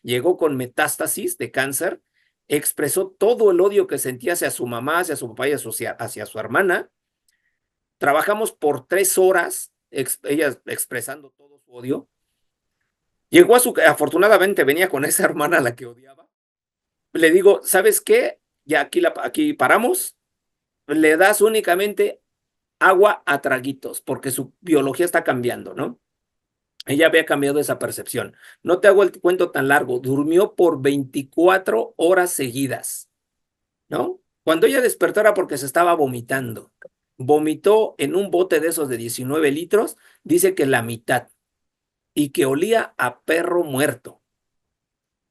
llegó con metástasis de cáncer, expresó todo el odio que sentía hacia su mamá, hacia su papá y hacia su hermana. Trabajamos por 3 horas, ella expresando todo su odio. Llegó afortunadamente venía con esa hermana a la que odiaba. Le digo, ¿sabes qué? Ya aquí paramos, le das únicamente agua a traguitos, porque su biología está cambiando, ¿no? Ella había cambiado esa percepción. No te hago el cuento tan largo, durmió por 24 horas seguidas, ¿no? Cuando ella despertó era porque se estaba vomitando. Vomitó en un bote de esos de 19 litros, dice que la mitad, y que olía a perro muerto.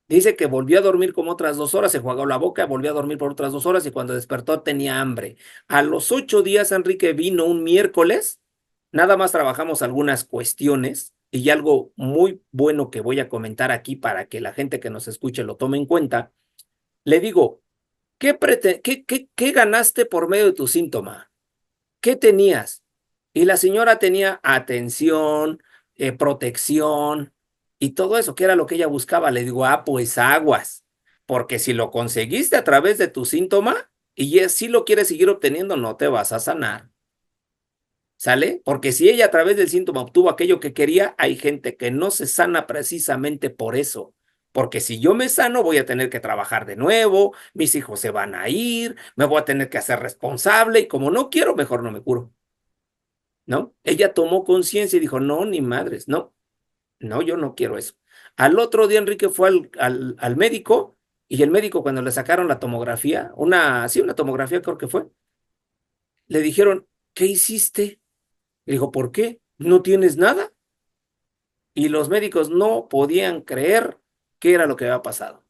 Dice que volvió a dormir como otras 2 horas, se enjuagó la boca, volvió a dormir por otras 2 horas y cuando despertó tenía hambre. A los 8 días, Enrique vino un miércoles, nada más trabajamos algunas cuestiones y algo muy bueno que voy a comentar aquí para que la gente que nos escuche lo tome en cuenta. Le digo, ¿qué ganaste por medio de tu síntoma? ¿Qué tenías? Y la señora tenía atención, protección y todo eso, que era lo que ella buscaba. Le digo, pues aguas, porque si lo conseguiste a través de tu síntoma y si lo quieres seguir obteniendo, no te vas a sanar. ¿Sale? Porque si ella a través del síntoma obtuvo aquello que quería, hay gente que no se sana precisamente por eso. Porque si yo me sano, voy a tener que trabajar de nuevo, mis hijos se van a ir, me voy a tener que hacer responsable y como no quiero, mejor no me curo. ¿No? Ella tomó conciencia y dijo, no, ni madres, no, no, yo no quiero eso. Al otro día Enrique fue al médico y el médico cuando le sacaron la tomografía, una tomografía creo que fue, le dijeron, ¿qué hiciste? Le dijo, ¿por qué? ¿No tienes nada? Y los médicos no podían creer qué era lo que había pasado.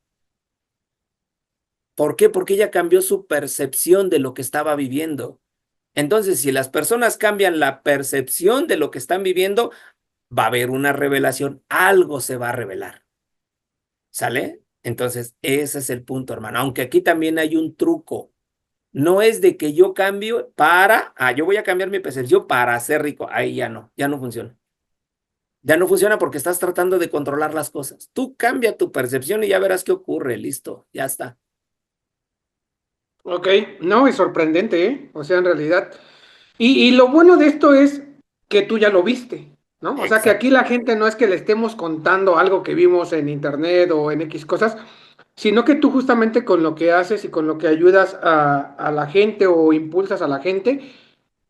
¿Por qué? Porque ella cambió su percepción de lo que estaba viviendo. Entonces, si las personas cambian la percepción de lo que están viviendo, va a haber una revelación, algo se va a revelar. ¿Sale? Entonces, ese es el punto, hermano. Aunque aquí también hay un truco. No es de que yo cambio yo voy a cambiar mi percepción para ser rico. Ahí ya no funciona. Ya no funciona porque estás tratando de controlar las cosas. Tú cambia tu percepción y ya verás qué ocurre. Listo, ya está. Ok, no, es sorprendente, ¿eh? O sea, en realidad. Y lo bueno de esto es que tú ya lo viste, ¿no? O sea, que aquí Exacto. la gente no es que le estemos contando algo que vimos en internet o en X cosas, sino que tú justamente con lo que haces y con lo que ayudas a la gente o impulsas a la gente,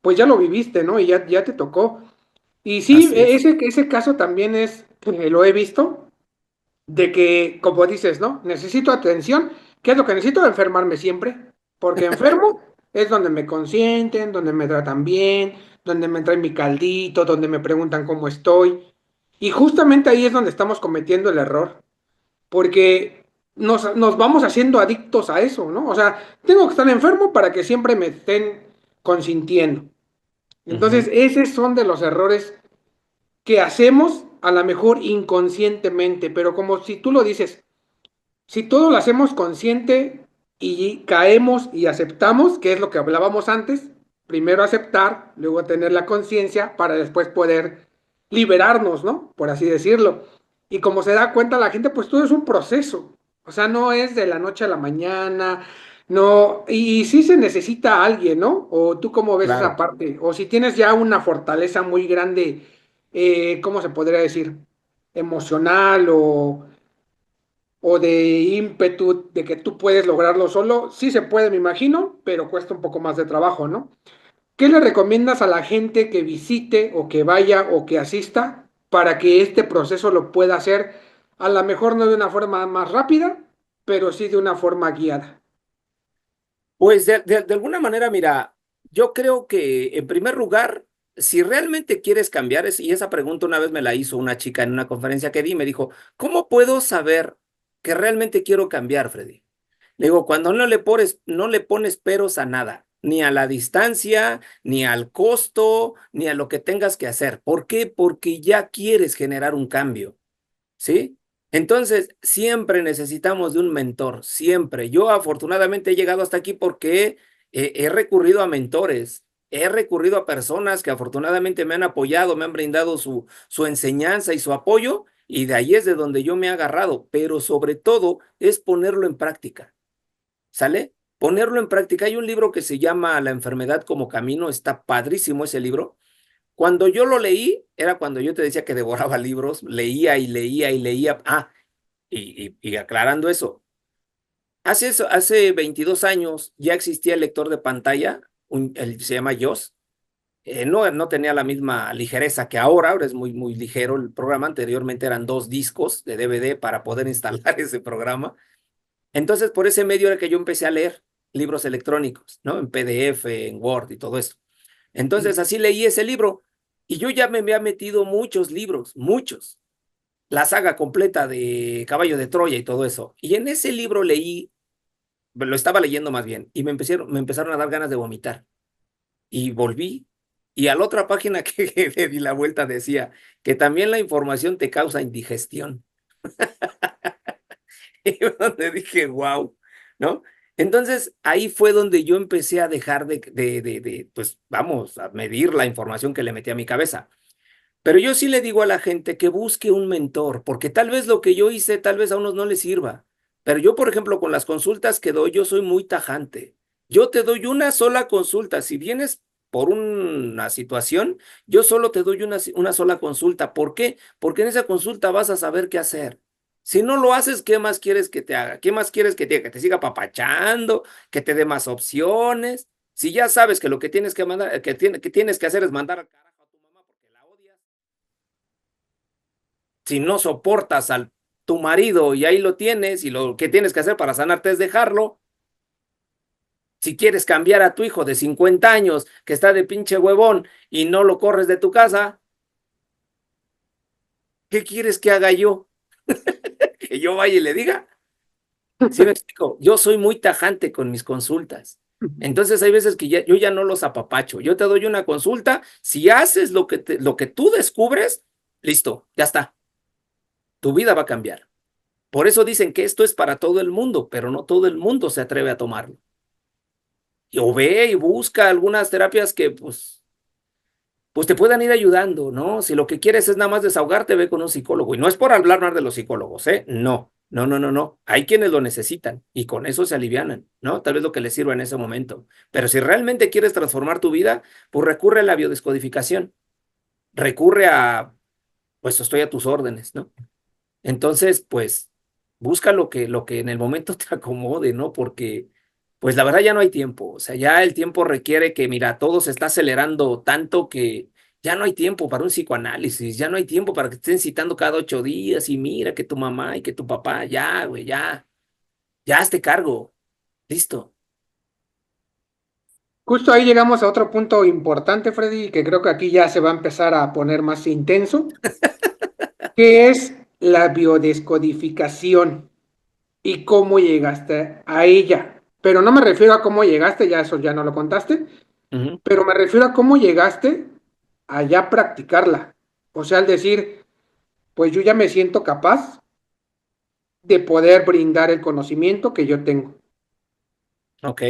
pues ya lo viviste, ¿no? Y ya te tocó. Y sí, Así es. ese caso también lo he visto, de que, como dices, ¿no? Necesito atención. ¿Qué es lo que necesito? Enfermarme siempre. Porque enfermo es donde me consienten, donde me tratan bien, donde me traen mi caldito, donde me preguntan cómo estoy. Y justamente ahí es donde estamos cometiendo el error. Porque nos vamos haciendo adictos a eso, ¿no? O sea, tengo que estar enfermo para que siempre me estén consintiendo. Entonces, Ujú. esos son de los errores que hacemos a lo mejor inconscientemente, pero como si tú lo dices, si todo lo hacemos consciente y caemos y aceptamos, que es lo que hablábamos antes, primero aceptar, luego tener la conciencia para después poder liberarnos, ¿no? Por así decirlo. Y como se da cuenta la gente, pues todo es un proceso. O sea, no es de la noche a la mañana, no, y sí se necesita alguien, ¿no? O tú cómo ves esa Claro. parte, o si tienes ya una fortaleza muy grande, ¿cómo se podría decir? Emocional o de ímpetu de que tú puedes lograrlo solo, sí se puede, me imagino, pero cuesta un poco más de trabajo, ¿no? ¿Qué le recomiendas a la gente que visite o que vaya o que asista para que este proceso lo pueda hacer a lo mejor no de una forma más rápida, pero sí de una forma guiada? Pues de alguna manera, mira, yo creo que en primer lugar, si realmente quieres cambiar, y esa pregunta una vez me la hizo una chica en una conferencia que di, me dijo, ¿cómo puedo saber que realmente quiero cambiar, Freddy? Le digo, cuando no le pones peros a nada, ni a la distancia, ni al costo, ni a lo que tengas que hacer. ¿Por qué? Porque ya quieres generar un cambio. ¿Sí? Entonces, siempre necesitamos de un mentor, siempre. Yo afortunadamente he llegado hasta aquí porque he recurrido a mentores, he recurrido a personas que afortunadamente me han apoyado, me han brindado su enseñanza y su apoyo, y de ahí es de donde yo me he agarrado, pero sobre todo es ponerlo en práctica, ¿sale? Ponerlo en práctica. Hay un libro que se llama La enfermedad como camino, está padrísimo ese libro. Cuando yo lo leí, era cuando yo te decía que devoraba libros, leía y leía y leía. Y aclarando eso, hace 22 años ya existía el lector de pantalla, se llama JAWS. No tenía la misma ligereza que ahora es muy, muy ligero el programa. Anteriormente eran 2 discos de DVD para poder instalar ese programa. Entonces, por ese medio era que yo empecé a leer libros electrónicos, ¿no? En PDF, en Word y todo eso. Entonces, así leí ese libro y yo ya me había metido muchos libros, muchos. La saga completa de Caballo de Troya y todo eso. Y en ese libro leí, lo estaba leyendo más bien, y me empezaron a dar ganas de vomitar. Y volví, y a la otra página que le di la vuelta decía que también la información te causa indigestión. Y donde dije, wow, ¿no? Entonces ahí fue donde yo empecé a dejar pues vamos, a medir la información que le metí a mi cabeza. Pero yo sí le digo a la gente que busque un mentor, porque tal vez lo que yo hice, tal vez a unos no les sirva. Pero yo, por ejemplo, con las consultas que doy, yo soy muy tajante. Yo te doy una sola consulta. Si vienes por una situación, yo solo te doy una sola consulta. ¿Por qué? Porque en esa consulta vas a saber qué hacer. Si no lo haces, ¿qué más quieres que te haga? ¿Qué más quieres que te haga? Que te siga papachando, que te dé más opciones. Si ya sabes que lo que tienes que mandar, que tienes que hacer es mandar al carajo a tu mamá porque la odias. Si no soportas a tu marido y ahí lo tienes y lo que tienes que hacer para sanarte es dejarlo. Si quieres cambiar a tu hijo de 50 años que está de pinche huevón y no lo corres de tu casa, ¿qué quieres que haga yo? ¿Que yo vaya y le diga? ¿Sí me explico? Yo soy muy tajante con mis consultas. Entonces hay veces que yo ya no los apapacho. Yo te doy una consulta, si haces lo que tú descubres, listo, ya está. Tu vida va a cambiar. Por eso dicen que esto es para todo el mundo, pero no todo el mundo se atreve a tomarlo. O ve y busca algunas terapias que pues te puedan ir ayudando, ¿no? Si lo que quieres es nada más desahogarte, ve con un psicólogo. Y no es por hablar más de los psicólogos, ¿eh? No, no, no, no, no. Hay quienes lo necesitan y con eso se alivianan, ¿no? Tal vez lo que les sirva en ese momento. Pero si realmente quieres transformar tu vida, pues recurre a la biodescodificación. Recurre pues estoy a tus órdenes, ¿no? Entonces, pues, busca lo que en el momento te acomode, ¿no? Porque, pues, la verdad ya no hay tiempo. O sea, ya el tiempo requiere que, mira, todo se está acelerando tanto que ya no hay tiempo para un psicoanálisis, ya no hay tiempo para que te estén citando cada 8 días y mira que tu mamá y que tu papá, ya, güey, ya hazte cargo. Listo. Justo ahí llegamos a otro punto importante, Freddy, que creo que aquí ya se va a empezar a poner más intenso, que es la biodescodificación y cómo llegaste a ella. Pero no me refiero a cómo llegaste, ya eso ya no lo contaste, Ujú. pero me refiero a cómo llegaste a ya practicarla. O sea, al decir, pues yo ya me siento capaz de poder brindar el conocimiento que yo tengo. Ok.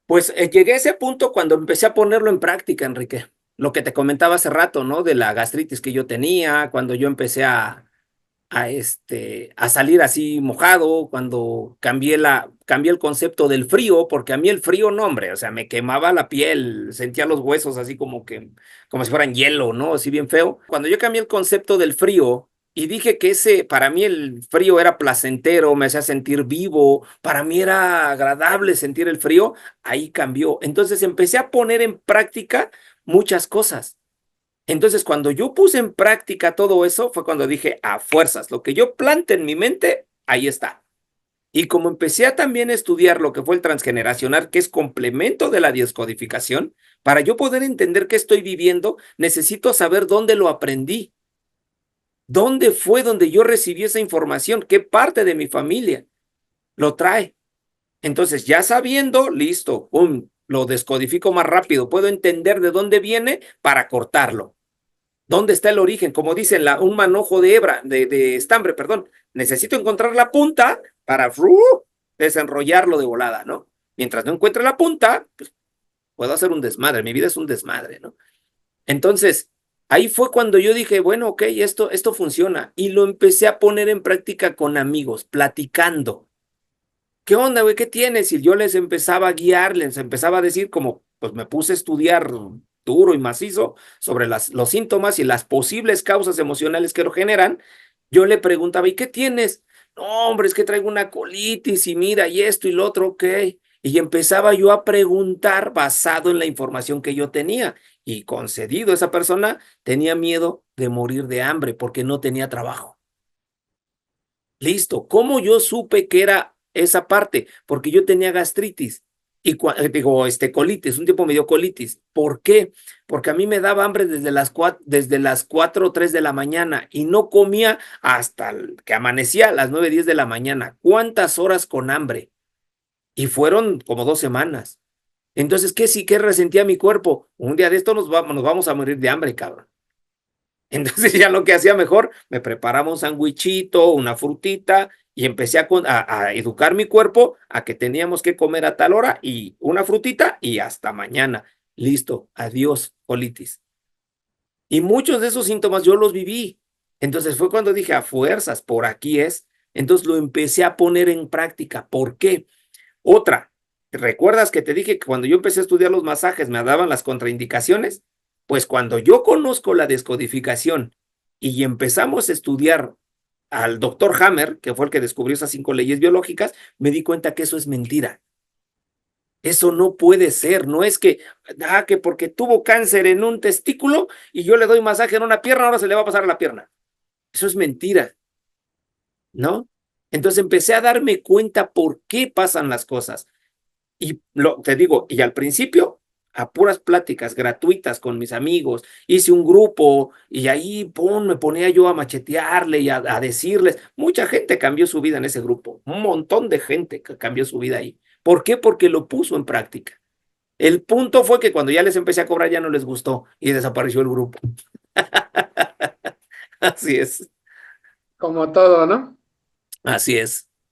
Pues llegué a ese punto cuando empecé a ponerlo en práctica, Enrique. Lo que te comentaba hace rato, ¿no? De la gastritis que yo tenía, cuando yo empecé a salir así mojado, cuando cambié el concepto del frío, porque a mí el frío, no, hombre, o sea, me quemaba la piel, sentía los huesos así como si fueran hielo, ¿no? Así bien feo. Cuando yo cambié el concepto del frío y dije que para mí el frío era placentero, me hacía sentir vivo, para mí era agradable sentir el frío, ahí cambió. Entonces empecé a poner en práctica muchas cosas. Entonces, cuando yo puse en práctica todo eso, fue cuando dije, a fuerzas, lo que yo plante en mi mente, ahí está. Y como empecé a también estudiar lo que fue el transgeneracional, que es complemento de la descodificación, para yo poder entender qué estoy viviendo, necesito saber dónde lo aprendí, dónde fue donde yo recibí esa información, qué parte de mi familia lo trae. Entonces, ya sabiendo, listo, lo descodifico más rápido, puedo entender de dónde viene para cortarlo. ¿Dónde está el origen? Como dicen, un manojo de hebra, de estambre, perdón. Necesito encontrar la punta para desenrollarlo de volada, ¿no? Mientras no encuentre la punta, pues puedo hacer un desmadre. Mi vida es un desmadre, ¿no? Entonces, Ahí fue cuando yo dije, bueno, ok, esto funciona. Y lo empecé a poner en práctica con amigos, platicando. ¿Qué onda, güey? ¿Qué tienes? Y yo les empezaba a guiar, les empezaba a decir como, pues me puse a estudiar duro y macizo sobre los síntomas y las posibles causas emocionales que lo generan. Yo le preguntaba, ¿y qué tienes? No, hombre, es que traigo una colitis y mira, y esto y lo otro, ok. Y empezaba yo a preguntar basado en la información que yo tenía. Y concedido, esa persona tenía miedo de morir de hambre porque no tenía trabajo. Listo. ¿Cómo yo supe que era esa parte? Porque yo tenía gastritis y digo, colitis, un tiempo me dio colitis. ¿Por qué? Porque a mí me daba hambre desde las 4 o 3 de la mañana y no comía hasta que amanecía a las 9, 10 de la mañana. ¿Cuántas horas con hambre? Y fueron como 2 semanas. Entonces, ¿qué resentía mi cuerpo? Un día de esto nos vamos a morir de hambre, cabrón. Entonces ya lo que hacía mejor, me preparaba un sandwichito, una frutita y empecé a educar mi cuerpo a que teníamos que comer a tal hora y una frutita y hasta mañana. Listo, adiós, colitis. Y muchos de esos síntomas yo los viví. Entonces fue cuando dije, a fuerzas, por aquí es. Entonces lo empecé a poner en práctica. ¿Por qué? Otra, ¿recuerdas que te dije que cuando yo empecé a estudiar los masajes me daban las contraindicaciones? Pues cuando yo conozco la descodificación y empezamos a estudiar al doctor Hammer, que fue el que descubrió esas 5 leyes biológicas, me di cuenta que eso es mentira. Eso no puede ser, no es que porque tuvo cáncer en un testículo y yo le doy masaje en una pierna, ahora se le va a pasar a la pierna. Eso es mentira, ¿no? Entonces empecé a darme cuenta por qué pasan las cosas. Y te digo, y al principio, a puras pláticas gratuitas con mis amigos, hice un grupo y ahí me ponía yo a machetearle y a decirles. Mucha gente cambió su vida en ese grupo, un montón de gente que cambió su vida ahí. ¿Por qué? Porque lo puso en práctica. El punto fue que cuando ya les empecé a cobrar ya no les gustó y desapareció el grupo. Así es, Como todo, ¿no? así es.